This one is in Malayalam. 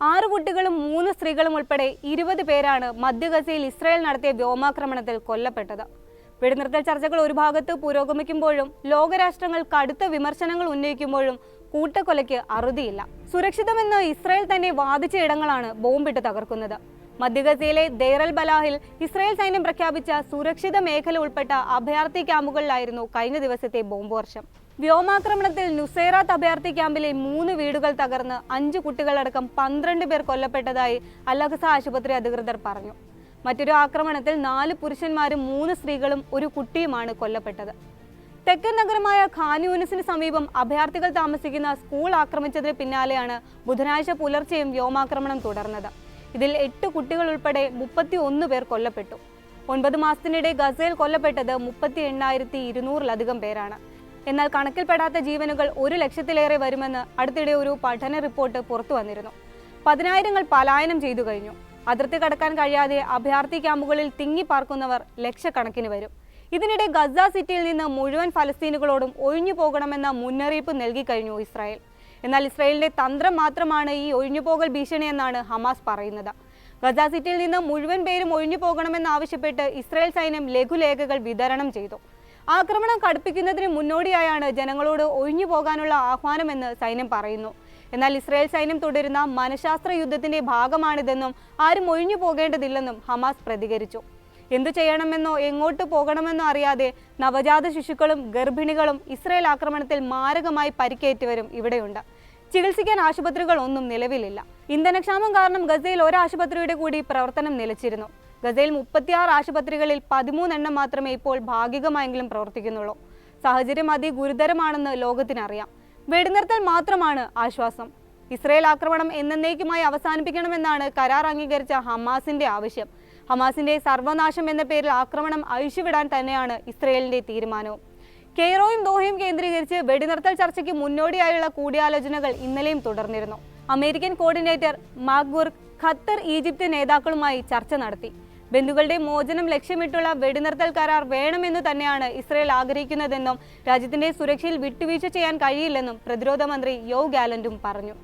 6 കുട്ടികളും 3 സ്ത്രീകളും ഉൾപ്പെടെ 20 പേരാണ് മധ്യ ഗസയിൽ ഇസ്രായേൽ നടത്തിയ വ്യോമാക്രമണത്തിൽ കൊല്ലപ്പെട്ടത്. വെടിനിർത്തൽ ചർച്ചകൾ ഒരു ഭാഗത്ത് പുരോഗമിക്കുമ്പോഴും ലോകരാഷ്ട്രങ്ങൾ കടുത്ത വിമർശനങ്ങൾ ഉന്നയിക്കുമ്പോഴും കൂട്ടക്കൊലയ്ക്ക് അറുതിയില്ല. സുരക്ഷിതമെന്ന് ഇസ്രായേൽ തന്നെ വാദിച്ച ഇടങ്ങളാണ് ബോംബിട്ട് തകർക്കുന്നത്. മധ്യ ഗസയിലെ ദേർ അൽ ബലാഹിൽ ഇസ്രായേൽ സൈന്യം പ്രഖ്യാപിച്ച സുരക്ഷിത മേഖല ഉൾപ്പെട്ട അഭയാർത്ഥി ക്യാമ്പുകളിലായിരുന്നു കഴിഞ്ഞ ദിവസത്തെ ബോംബ് വർഷം. വ്യോമാക്രമണത്തിൽ നുസൈറാത്ത് അഭയാർത്ഥി ക്യാമ്പിലെ 3 വീടുകൾ തകർന്ന് 5 കുട്ടികളടക്കം 12 പേർ കൊല്ലപ്പെട്ടതായി അൽ അഖ്സ ആശുപത്രി അധികൃതർ പറഞ്ഞു. മറ്റൊരു ആക്രമണത്തിൽ 4 പുരുഷന്മാരും 3 സ്ത്രീകളും ഒരു കുട്ടിയുമാണ് കൊല്ലപ്പെട്ടത്. തെക്കൻ നഗരമായ ഖാൻ യൂനിസിന് സമീപം അഭയാർത്ഥികൾ താമസിക്കുന്ന സ്കൂൾ ആക്രമിച്ചതിന് പിന്നാലെയാണ് ബുധനാഴ്ച പുലർച്ചെയും വ്യോമാക്രമണം തുടർന്നത്. ഇതിൽ 8 കുട്ടികൾ ഉൾപ്പെടെ 31 പേർ കൊല്ലപ്പെട്ടു. 9 മാസത്തിനിടെ ഗസയിൽ കൊല്ലപ്പെട്ടത് 38,200-ലധികം പേരാണ്. എന്നാൽ കണക്കിൽപ്പെടാത്ത ജീവനുകൾ 1 ലക്ഷത്തിലേറെ വരുമെന്ന് അടുത്തിടെ ഒരു പഠന റിപ്പോർട്ട് പുറത്തു വന്നിരുന്നു. 10,000-ങ്ങൾ പലായനം ചെയ്തു കഴിഞ്ഞു. അതിർത്തി കടക്കാൻ കഴിയാതെ അഭയാർത്ഥി ക്യാമ്പുകളിൽ തിങ്ങിപ്പാർക്കുന്നവർ ലക്ഷക്കണക്കിന് വരും. ഇതിനിടെ ഗസ സിറ്റിയിൽ നിന്ന് മുഴുവൻ ഫലസ്തീനുകളോടും ഒഴിഞ്ഞു പോകണമെന്ന മുന്നറിയിപ്പ് നൽകിക്കഴിഞ്ഞു ഇസ്രായേൽ. എന്നാൽ ഇസ്രായേലിന്റെ തന്ത്രം മാത്രമാണ് ഈ ഒഴിഞ്ഞുപോകൽ ഭീഷണിയെന്നാണ് ഹമാസ് പറയുന്നത്. ഗസ സിറ്റിയിൽ നിന്ന് മുഴുവൻ പേരും ഒഴിഞ്ഞു പോകണമെന്നാവശ്യപ്പെട്ട് ഇസ്രായേൽ സൈന്യം ലഘുലേഖകൾ വിതരണം ചെയ്തു. ആക്രമണം കടുപ്പിക്കുന്നതിന് മുന്നോടിയായാണ് ജനങ്ങളോട് ഒഴിഞ്ഞു പോകാനുള്ള ആഹ്വാനമെന്ന് സൈന്യം പറയുന്നു. എന്നാൽ ഇസ്രായേൽ സൈന്യം തുടരുന്ന മനഃശാസ്ത്ര യുദ്ധത്തിന്റെ ഭാഗമാണിതെന്നും ആരും ഒഴിഞ്ഞു പോകേണ്ടതില്ലെന്നും ഹമാസ് പ്രതികരിച്ചു. എന്തു ചെയ്യണമെന്നോ എങ്ങോട്ട് പോകണമെന്നോ അറിയാതെ നവജാത ശിശുക്കളും ഗർഭിണികളും ഇസ്രായേൽ ആക്രമണത്തിൽ മാരകമായി പരിക്കേറ്റവരും ഇവിടെയുണ്ട്. ചികിത്സിക്കാൻ ആശുപത്രികൾ ഒന്നും നിലവിലില്ല. ഇന്ധനക്ഷാമം കാരണം ഗസയിൽ ഒരു ആശുപത്രിയുടെ കൂടി പ്രവർത്തനം നിലച്ചിരുന്നു. ഗസയിൽ 36 ആശുപത്രികളിൽ 13 എണ്ണം മാത്രമേ ഇപ്പോൾ ഭാഗികമായെങ്കിലും പ്രവർത്തിക്കുന്നുള്ളൂ. സാഹചര്യം അതിഗുരുതരമാണെന്ന് ലോകത്തിനറിയാം. വെടിനിർത്തൽ മാത്രമാണ് ആശ്വാസം. ഇസ്രായേൽ ആക്രമണം എന്നേക്കുമായി അവസാനിപ്പിക്കണമെന്നാണ് കരാർ അംഗീകരിച്ച ഹമാസിന്റെ ആവശ്യം. ഹമാസിന്റെ സർവനാശം എന്ന പേരിൽ ആക്രമണം അഴിച്ചുവിടാൻ തന്നെയാണ് ഇസ്രായേലിന്റെ തീരുമാനവും. കെയ്റോയും ദോഹയും കേന്ദ്രീകരിച്ച് വെടിനിർത്തൽ ചർച്ചയ്ക്ക് മുന്നോടിയായുള്ള കൂടിയാലോചനകൾ ഇന്നലെയും തുടർന്നിരുന്നു. American coordinator Mark McGurk Qatar, Egypt നേതാക്കളുമായി ചർച്ച നടത്തി. ബന്ധുക്കളുടെ മോചനം ലക്ഷ്യമിട്ടുള്ള വെടിനിർത്തൽ കരാർ വേണമെന്നു തന്നെയാണ് ഇസ്രായേൽ ആഗ്രഹിക്കുന്നതെന്നും രാജ്യത്തിന്റെ സുരക്ഷയിൽ വിട്ടുവീഴ്ച ചെയ്യാൻ കഴിയില്ലെന്നും പ്രതിരോധ മന്ത്രി യോവ് ഗാലന്റും പറഞ്ഞു.